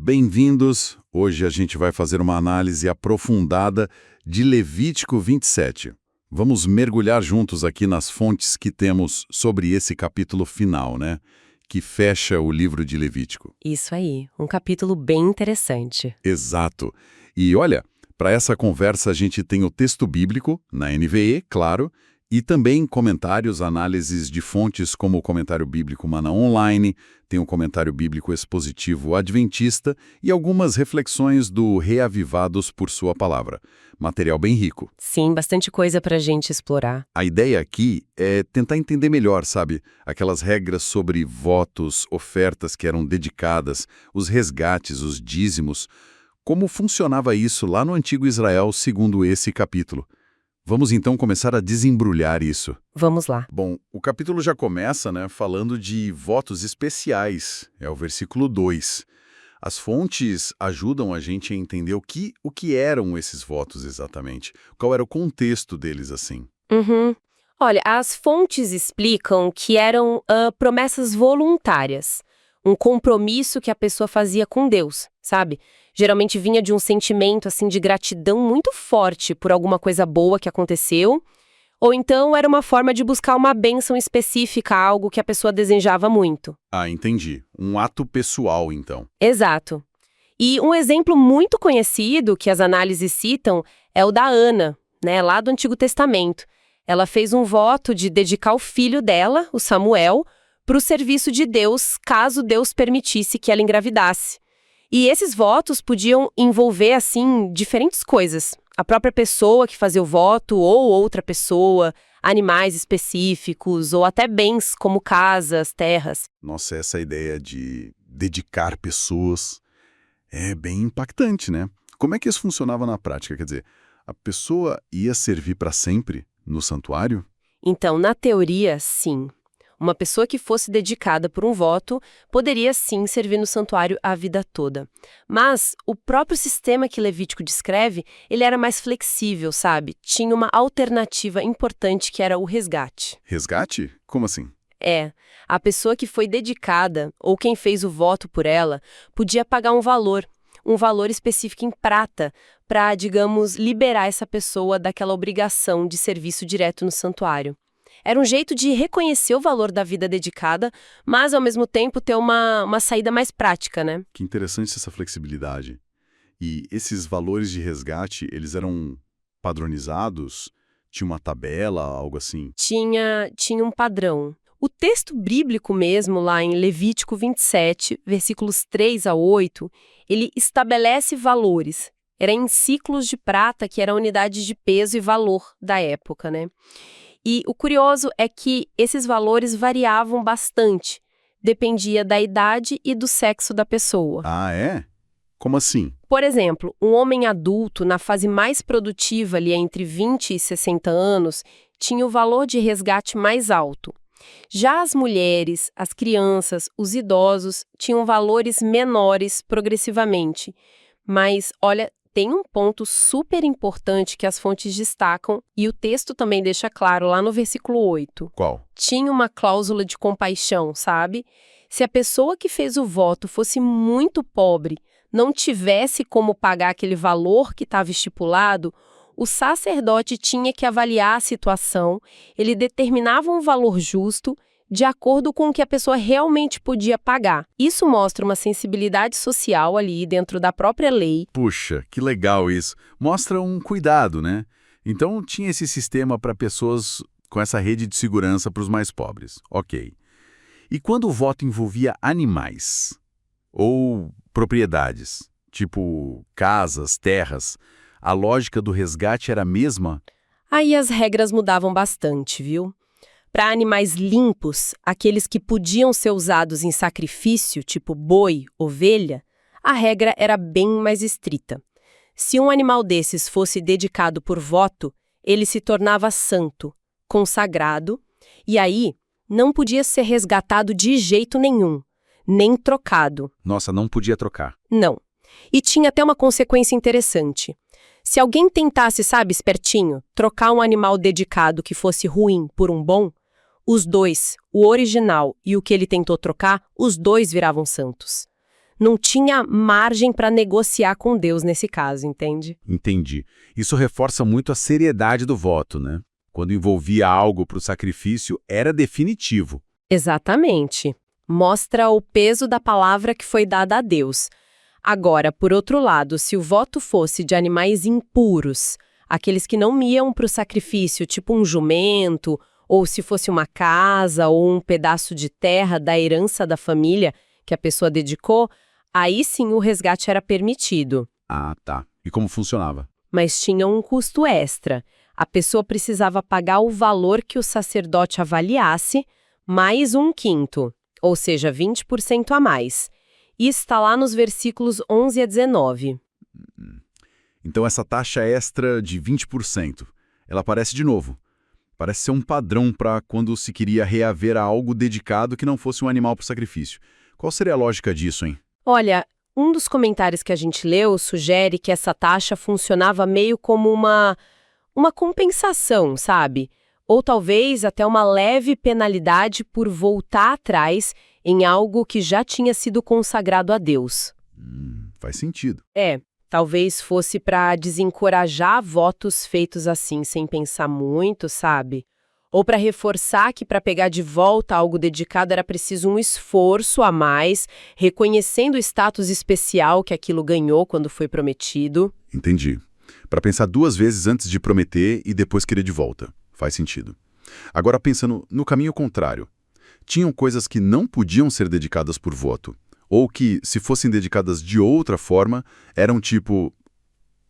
Bem-vindos! Hoje a gente vai fazer uma análise aprofundada de Levítico 27. Vamos mergulhar juntos aqui nas fontes que temos sobre esse capítulo final, né? Que fecha o livro de Levítico. Isso aí, um capítulo bem interessante. Exato. E olha, para essa conversa a gente tem o texto bíblico, na NVE, claro, e também comentários, análises de fontes como o Comentário Bíblico Mana Online, tem o Comentário Bíblico Expositivo Adventista e algumas reflexões do Reavivados por Sua Palavra. Material bem rico. Sim, bastante coisa para a gente explorar. A ideia aqui é tentar entender melhor, sabe? Aquelas regras sobre votos, ofertas que eram dedicadas, os resgates, os dízimos. Como funcionava isso lá no antigo Israel, segundo esse capítulo? Vamos então começar a desembrulhar isso. Vamos lá. Bom, o capítulo já começa, falando de votos especiais. É o versículo 2. As fontes ajudam a gente a entender o que eram esses votos exatamente. Qual era o contexto deles, assim. Olha, as fontes explicam que eram promessas voluntárias. Um compromisso que a pessoa fazia com Deus, sabe? Geralmente vinha de um sentimento assim de gratidão muito forte por alguma coisa boa que aconteceu, ou então era uma forma de buscar uma bênção específica, algo que a pessoa desejava muito. Ah, entendi. Um ato pessoal, então. Exato. E um exemplo muito conhecido que as análises citam é o da Ana, né, lá do Antigo Testamento. Ela fez um voto de dedicar o filho dela, o Samuel, para o serviço de Deus, caso Deus permitisse que ela engravidasse. E esses votos podiam envolver, assim, diferentes coisas. A própria pessoa que fazia o voto ou outra pessoa, animais específicos ou até bens como casas, terras. Nossa, essa ideia de dedicar pessoas é bem impactante, né? Como é que isso funcionava na prática? Quer dizer, a pessoa ia servir para sempre no santuário? Então, na teoria, sim. Uma pessoa que fosse dedicada por um voto poderia sim servir no santuário a vida toda. Mas o próprio sistema que Levítico descreve, ele era mais flexível, sabe? Tinha uma alternativa importante que era o resgate. Resgate? Como assim? A pessoa que foi dedicada, ou quem fez o voto por ela, podia pagar um valor específico em prata, para, digamos, liberar essa pessoa daquela obrigação de serviço direto no santuário. Era um jeito de reconhecer o valor da vida dedicada, mas, ao mesmo tempo, ter uma saída mais prática, né? Que interessante essa flexibilidade. E esses valores de resgate, eles eram padronizados? Tinha uma tabela, algo assim? Tinha um padrão. O texto bíblico mesmo, lá em Levítico 27, versículos 3 a 8, ele estabelece valores. Era em ciclos de prata, que era a unidade de peso e valor da época, né? E o curioso é que esses valores variavam bastante. Dependia da idade e do sexo da pessoa. Ah, é? Como assim? Por exemplo, um homem adulto, na fase mais produtiva, ali entre 20 e 60 anos, tinha o valor de resgate mais alto. Já as mulheres, as crianças, os idosos tinham valores menores progressivamente. Mas, olha, tem um ponto super importante que as fontes destacam e o texto também deixa claro lá no versículo 8. Qual? Tinha uma cláusula de compaixão, sabe? Se a pessoa que fez o voto fosse muito pobre, não tivesse como pagar aquele valor que estava estipulado, o sacerdote tinha que avaliar a situação, ele determinava um valor justo de acordo com o que a pessoa realmente podia pagar. Isso mostra uma sensibilidade social ali dentro da própria lei. Puxa, que legal isso. Mostra um cuidado, né? Então tinha esse sistema para pessoas com essa rede de segurança para os mais pobres. Ok. E quando o voto envolvia animais ou propriedades, tipo casas, terras, a lógica do resgate era a mesma? Aí as regras mudavam bastante, viu? Para animais limpos, aqueles que podiam ser usados em sacrifício, tipo boi, ovelha, a regra era bem mais estrita. Se um animal desses fosse dedicado por voto, ele se tornava santo, consagrado, e aí não podia ser resgatado de jeito nenhum, nem trocado. Nossa, não podia trocar. Não. E tinha até uma consequência interessante. Se alguém tentasse, sabe, espertinho, trocar um animal dedicado que fosse ruim por um bom, os dois, o original e o que ele tentou trocar, os dois viravam santos. Não tinha margem para negociar com Deus nesse caso, entende? Entendi. Isso reforça muito a seriedade do voto, né? Quando envolvia algo para o sacrifício, era definitivo. Exatamente. Mostra o peso da palavra que foi dada a Deus. Agora, por outro lado, se o voto fosse de animais impuros, aqueles que não iam para o sacrifício, tipo um jumento, ou se fosse uma casa ou um pedaço de terra da herança da família que a pessoa dedicou, aí sim o resgate era permitido. Ah, tá. E como funcionava? Mas tinha um custo extra. A pessoa precisava pagar o valor que o sacerdote avaliasse, mais 1/5, ou seja, 20% a mais. E está lá nos versículos 11 a 19. Então essa taxa extra de 20%, ela aparece de novo. Parece ser um padrão para quando se queria reaver a algo dedicado que não fosse um animal para o sacrifício. Qual seria a lógica disso, hein? Olha, um dos comentários que a gente leu sugere que essa taxa funcionava meio como uma compensação, sabe? Ou talvez até uma leve penalidade por voltar atrás em algo que já tinha sido consagrado a Deus. Faz sentido. Talvez fosse para desencorajar votos feitos assim sem pensar muito, sabe? Ou para reforçar que para pegar de volta algo dedicado era preciso um esforço a mais, reconhecendo o status especial que aquilo ganhou quando foi prometido. Entendi. Para pensar 2 vezes antes de prometer e depois querer de volta. Faz sentido. Agora pensando no caminho contrário. Tinham coisas que não podiam ser dedicadas por voto, ou que, se fossem dedicadas de outra forma, eram tipo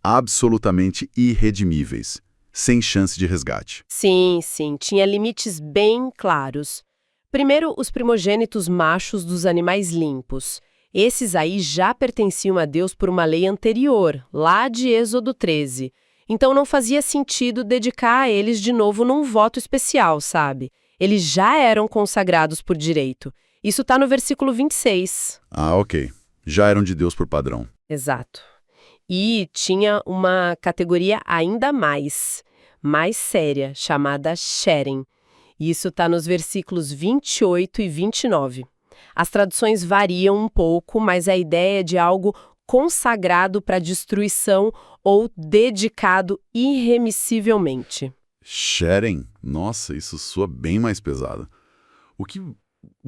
absolutamente irredimíveis, sem chance de resgate. Sim, tinha limites bem claros. Primeiro, os primogênitos machos dos animais limpos. Esses aí já pertenciam a Deus por uma lei anterior, lá de Êxodo 13. Então não fazia sentido dedicar a eles de novo num voto especial, sabe? Eles já eram consagrados por direito. Isso está no versículo 26. Ah, ok. Já eram de Deus por padrão. Exato. E tinha uma categoria ainda mais séria, chamada Sherem. Isso está nos versículos 28 e 29. As traduções variam um pouco, mas a ideia é de algo consagrado para destruição ou dedicado irremissivelmente. Sharing? Nossa, isso soa bem mais pesado. O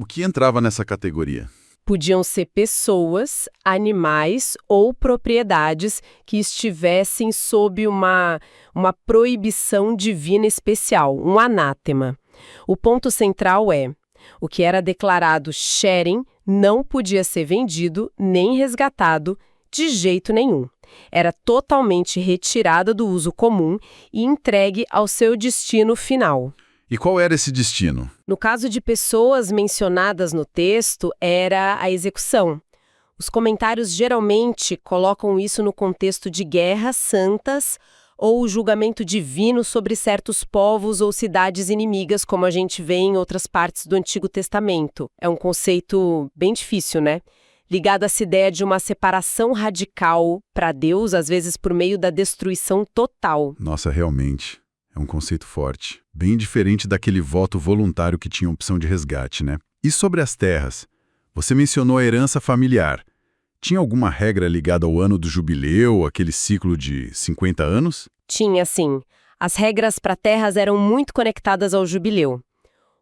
que entrava nessa categoria? Podiam ser pessoas, animais ou propriedades que estivessem sob uma proibição divina especial, um anátema. O ponto central é: o que era declarado Sherem não podia ser vendido nem resgatado de jeito nenhum. Era totalmente retirada do uso comum e entregue ao seu destino final. E qual era esse destino? No caso de pessoas mencionadas no texto, era a execução. Os comentários geralmente colocam isso no contexto de guerras santas ou julgamento divino sobre certos povos ou cidades inimigas, como a gente vê em outras partes do Antigo Testamento. É um conceito bem difícil, né? Ligado a essa ideia de uma separação radical para Deus, às vezes por meio da destruição total. Nossa, realmente. É um conceito forte. Bem diferente daquele voto voluntário que tinha opção de resgate, né? E sobre as terras? Você mencionou a herança familiar. Tinha alguma regra ligada ao ano do jubileu, aquele ciclo de 50 anos? Tinha, sim. As regras para terras eram muito conectadas ao jubileu.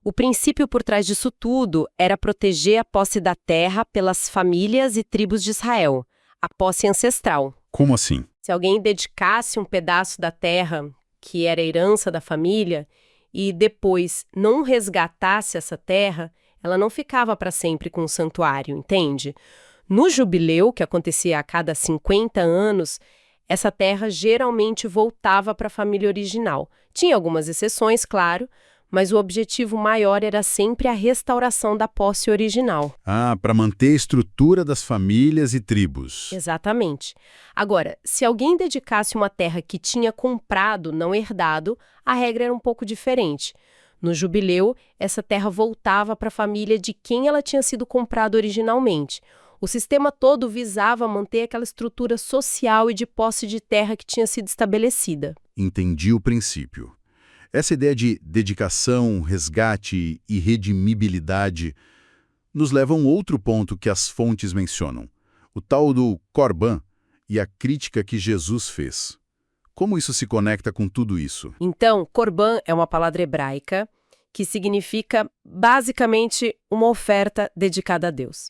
O princípio por trás disso tudo era proteger a posse da terra pelas famílias e tribos de Israel, a posse ancestral. Como assim? Se alguém dedicasse um pedaço da terra, que era herança da família, e depois não resgatasse essa terra, ela não ficava para sempre com o santuário, entende? No jubileu, que acontecia a cada 50 anos, essa terra geralmente voltava para a família original. Tinha algumas exceções, claro, mas o objetivo maior era sempre a restauração da posse original. Ah, para manter a estrutura das famílias e tribos. Exatamente. Agora, se alguém dedicasse uma terra que tinha comprado, não herdado, a regra era um pouco diferente. No jubileu, essa terra voltava para a família de quem ela tinha sido comprada originalmente. O sistema todo visava manter aquela estrutura social e de posse de terra que tinha sido estabelecida. Entendi o princípio. Essa ideia de dedicação, resgate e redimibilidade nos leva a um outro ponto que as fontes mencionam: o tal do Corban e a crítica que Jesus fez. Como isso se conecta com tudo isso? Então, Corban é uma palavra hebraica que significa, basicamente, uma oferta dedicada a Deus.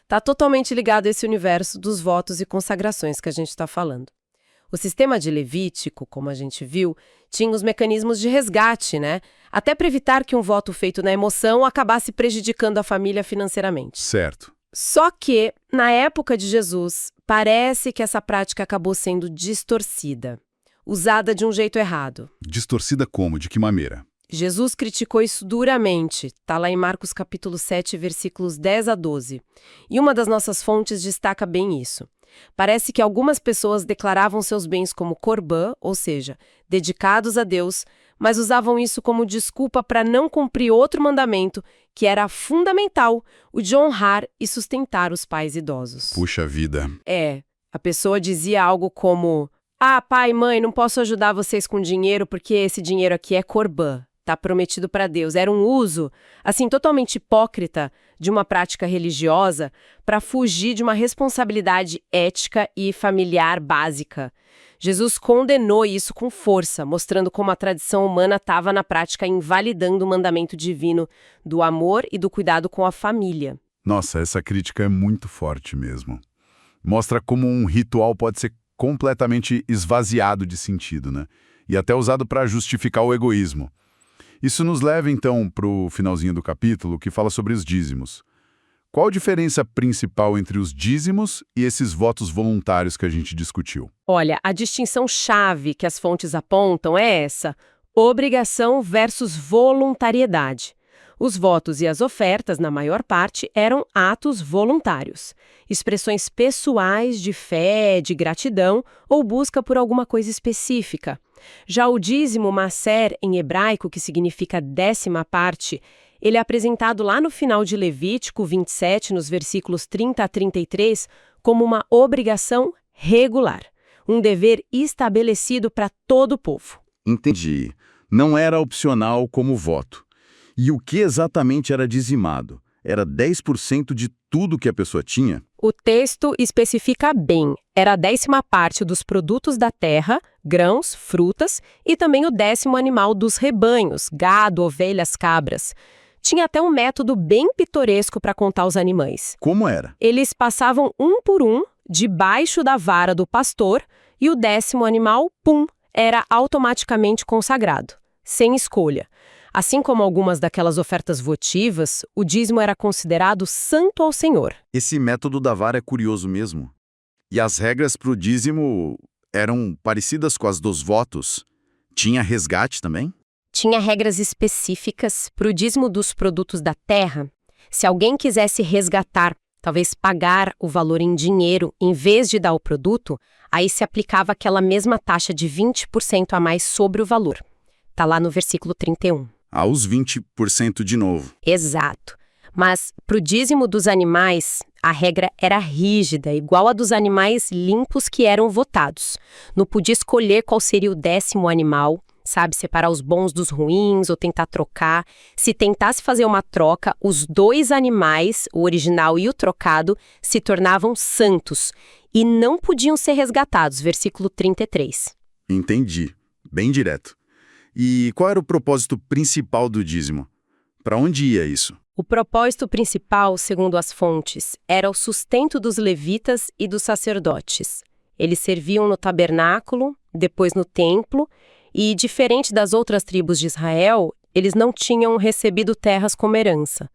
Está totalmente ligado a esse universo dos votos e consagrações que a gente está falando. O sistema de Levítico, como a gente viu, tinha os mecanismos de resgate, né? Até para evitar que um voto feito na emoção acabasse prejudicando a família financeiramente. Certo. Só que, na época de Jesus, parece que essa prática acabou sendo distorcida, usada de um jeito errado. Distorcida como? De que maneira? Jesus criticou isso duramente, está lá em Marcos capítulo 7, versículos 10 a 12. E uma das nossas fontes destaca bem isso. Parece que algumas pessoas declaravam seus bens como corbã, ou seja, dedicados a Deus, mas usavam isso como desculpa para não cumprir outro mandamento, que era fundamental, o de honrar e sustentar os pais idosos. Puxa vida. A pessoa dizia algo como: "Ah, pai, mãe, não posso ajudar vocês com dinheiro porque esse dinheiro aqui é corbã. Tá prometido para Deus." Era um uso, assim, totalmente hipócrita de uma prática religiosa para fugir de uma responsabilidade ética e familiar básica. Jesus condenou isso com força, mostrando como a tradição humana estava na prática invalidando o mandamento divino do amor e do cuidado com a família. Nossa, essa crítica é muito forte mesmo. Mostra como um ritual pode ser completamente esvaziado de sentido, né? E até usado para justificar o egoísmo. Isso nos leva, então, para o finalzinho do capítulo, que fala sobre os dízimos. Qual a diferença principal entre os dízimos e esses votos voluntários que a gente discutiu? Olha, a distinção-chave que as fontes apontam é essa: obrigação versus voluntariedade. Os votos e as ofertas, na maior parte, eram atos voluntários, expressões pessoais de fé, de gratidão ou busca por alguma coisa específica. Já o dízimo maser, em hebraico, que significa 10ª parte, ele é apresentado lá no final de Levítico 27, nos versículos 30 a 33, como uma obrigação regular, um dever estabelecido para todo o povo. Entendi. Não era opcional como voto. E o que exatamente era dizimado? Era 10% de tudo que a pessoa tinha? O texto especifica bem. Era a 10ª parte dos produtos da terra, grãos, frutas e também o 10º animal dos rebanhos, gado, ovelhas, cabras. Tinha até um método bem pitoresco para contar os animais. Como era? Eles passavam um por um, debaixo da vara do pastor, e o 10º animal, pum, era automaticamente consagrado, sem escolha. Assim como algumas daquelas ofertas votivas, o dízimo era considerado santo ao Senhor. Esse método da vara é curioso mesmo. E as regras para o dízimo eram parecidas com as dos votos? Tinha resgate também? Tinha regras específicas para o dízimo dos produtos da terra. Se alguém quisesse resgatar, talvez pagar o valor em dinheiro em vez de dar o produto, aí se aplicava aquela mesma taxa de 20% a mais sobre o valor. Está lá no versículo 31. Aos 20% de novo. Exato. Mas para o dízimo dos animais, a regra era rígida, igual a dos animais limpos que eram votados. Não podia escolher qual seria o 10º animal, sabe, separar os bons dos ruins ou tentar trocar. Se tentasse fazer uma troca, os 2 animais, o original e o trocado, se tornavam santos e não podiam ser resgatados, versículo 33. Entendi. Bem direto. E qual era o propósito principal do dízimo? Para onde ia isso? O propósito principal, segundo as fontes, era o sustento dos levitas e dos sacerdotes. Eles serviam no tabernáculo, depois no templo, e, diferente das outras tribos de Israel, eles não tinham recebido terras como herança.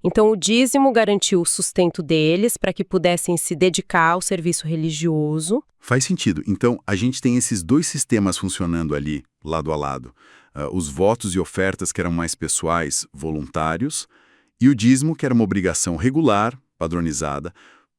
Então, o dízimo garantiu o sustento deles para que pudessem se dedicar ao serviço religioso. Faz sentido. Então, a gente tem esses 2 sistemas funcionando ali, lado a lado. Os votos e ofertas que eram mais pessoais, voluntários, e o dízimo, que era uma obrigação regular, padronizada.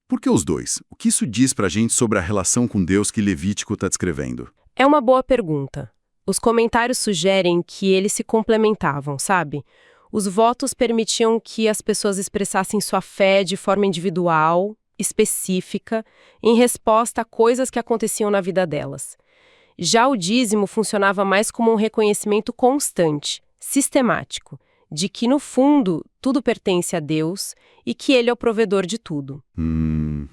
Por que os 2? O que isso diz para a gente sobre a relação com Deus que Levítico está descrevendo? É uma boa pergunta. Os comentários sugerem que eles se complementavam, sabe? Os votos permitiam que as pessoas expressassem sua fé de forma individual, específica, em resposta a coisas que aconteciam na vida delas. Já o dízimo funcionava mais como um reconhecimento constante, sistemático, de que, no fundo, tudo pertence a Deus e que Ele é o provedor de tudo.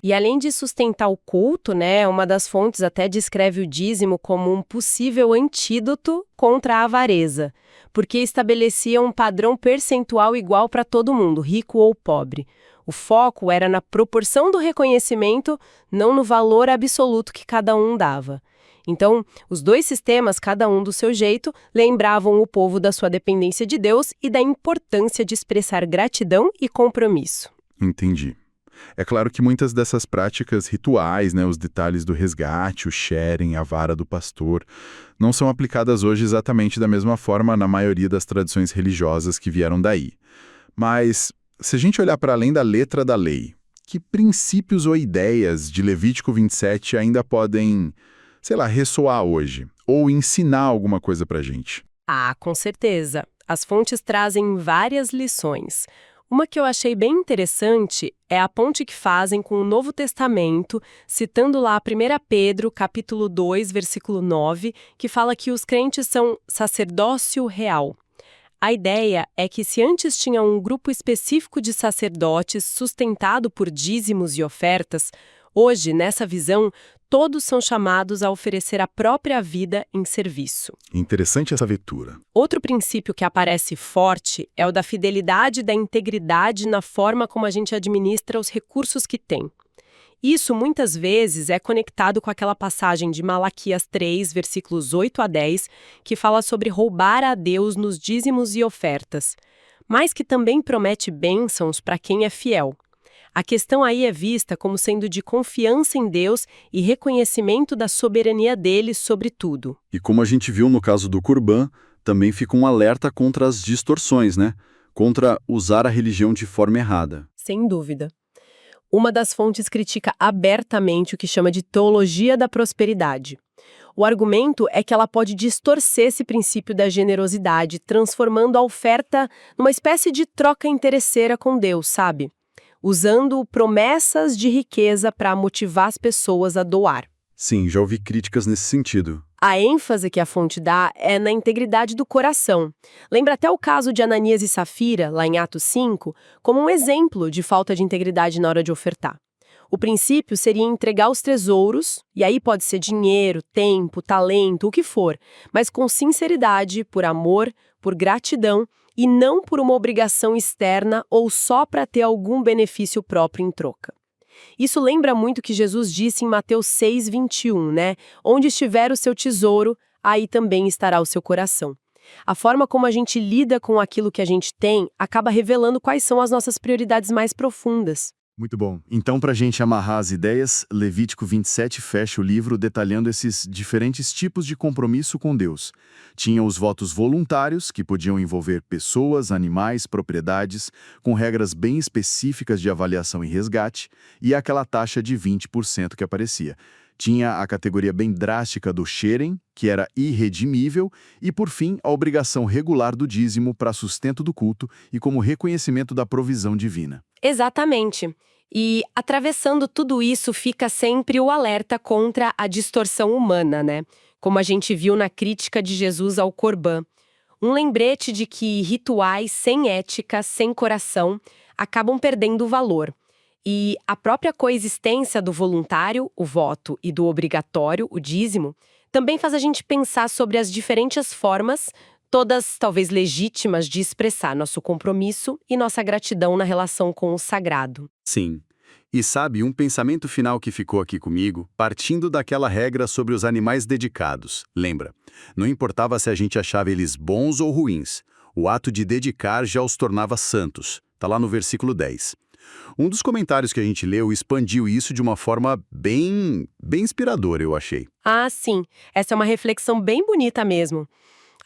E além de sustentar o culto, né, uma das fontes até descreve o dízimo como um possível antídoto contra a avareza, porque estabelecia um padrão percentual igual para todo mundo, rico ou pobre. O foco era na proporção do reconhecimento, não no valor absoluto que cada um dava. Então, os dois sistemas, cada um do seu jeito, lembravam o povo da sua dependência de Deus e da importância de expressar gratidão e compromisso. Entendi. É claro que muitas dessas práticas rituais, né, os detalhes do resgate, o sharing, a vara do pastor, não são aplicadas hoje exatamente da mesma forma na maioria das tradições religiosas que vieram daí. Mas, se a gente olhar para além da letra da lei, que princípios ou ideias de Levítico 27 ainda podem, sei lá, ressoar hoje, ou ensinar alguma coisa pra gente? Ah, com certeza. As fontes trazem várias lições. Uma que eu achei bem interessante é a ponte que fazem com o Novo Testamento, citando lá 1 Pedro, capítulo 2, versículo 9, que fala que os crentes são sacerdócio real. A ideia é que se antes tinha um grupo específico de sacerdotes sustentado por dízimos e ofertas, hoje, nessa visão, todos são chamados a oferecer a própria vida em serviço. Interessante essa leitura. Outro princípio que aparece forte é o da fidelidade e da integridade na forma como a gente administra os recursos que tem. Isso, muitas vezes, é conectado com aquela passagem de Malaquias 3, versículos 8 a 10, que fala sobre roubar a Deus nos dízimos e ofertas, mas que também promete bênçãos para quem é fiel. A questão aí é vista como sendo de confiança em Deus e reconhecimento da soberania dele sobre tudo. E como a gente viu no caso do Corban, também fica um alerta contra as distorções, né? Contra usar a religião de forma errada. Sem dúvida. Uma das fontes critica abertamente o que chama de teologia da prosperidade. O argumento é que ela pode distorcer esse princípio da generosidade, transformando a oferta numa espécie de troca interesseira com Deus, sabe? Usando promessas de riqueza para motivar as pessoas a doar. Sim, já ouvi críticas nesse sentido. A ênfase que a fonte dá é na integridade do coração. Lembra até o caso de Ananias e Safira, lá em Atos 5, como um exemplo de falta de integridade na hora de ofertar. O princípio seria entregar os tesouros, e aí pode ser dinheiro, tempo, talento, o que for, mas com sinceridade, por amor, por gratidão, e não por uma obrigação externa ou só para ter algum benefício próprio em troca. Isso lembra muito o que Jesus disse em Mateus 6:21, né? Onde estiver o seu tesouro, aí também estará o seu coração. A forma como a gente lida com aquilo que a gente tem acaba revelando quais são as nossas prioridades mais profundas. Muito bom. Então, para a gente amarrar as ideias, Levítico 27 fecha o livro detalhando esses diferentes tipos de compromisso com Deus. Tinha os votos voluntários, que podiam envolver pessoas, animais, propriedades, com regras bem específicas de avaliação e resgate, e aquela taxa de 20% que aparecia. Tinha a categoria bem drástica do sharing, que era irredimível, e, por fim, a obrigação regular do dízimo para sustento do culto e como reconhecimento da provisão divina. Exatamente. E atravessando tudo isso fica sempre o alerta contra a distorção humana, né? Como a gente viu na crítica de Jesus ao Corban. Um lembrete de que rituais sem ética, sem coração, acabam perdendo o valor. E a própria coexistência do voluntário, o voto, e do obrigatório, o dízimo, também faz a gente pensar sobre as diferentes formas, todas talvez legítimas, de expressar nosso compromisso e nossa gratidão na relação com o sagrado. Sim. E sabe, um pensamento final que ficou aqui comigo, partindo daquela regra sobre os animais dedicados. Lembra? Não importava se a gente achava eles bons ou ruins. O ato de dedicar já os tornava santos. Tá lá no versículo 10. Um dos comentários que a gente leu expandiu isso de uma forma bem inspiradora, eu achei. Ah, sim. Essa é uma reflexão bem bonita mesmo.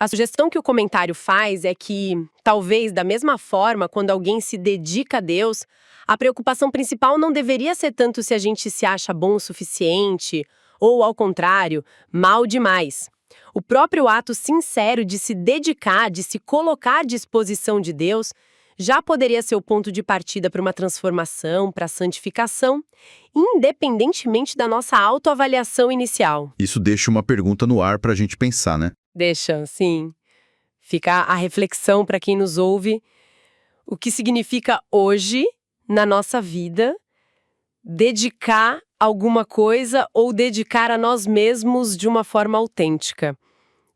A sugestão que o comentário faz é que, talvez, da mesma forma, quando alguém se dedica a Deus, a preocupação principal não deveria ser tanto se a gente se acha bom o suficiente ou, ao contrário, mal demais. O próprio ato sincero de se dedicar, de se colocar à disposição de Deus, já poderia ser o ponto de partida para uma transformação, para a santificação, independentemente da nossa autoavaliação inicial. Isso deixa uma pergunta no ar para a gente pensar, né? Deixa, sim. Fica a reflexão para quem nos ouve. O que significa hoje, na nossa vida, dedicar alguma coisa ou dedicar a nós mesmos de uma forma autêntica?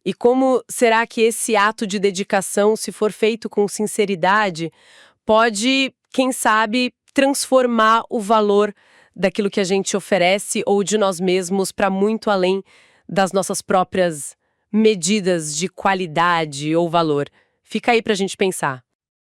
E como será que esse ato de dedicação, se for feito com sinceridade, pode, quem sabe, transformar o valor daquilo que a gente oferece ou de nós mesmos para muito além das nossas próprias medidas de qualidade ou valor? Fica aí para a gente pensar.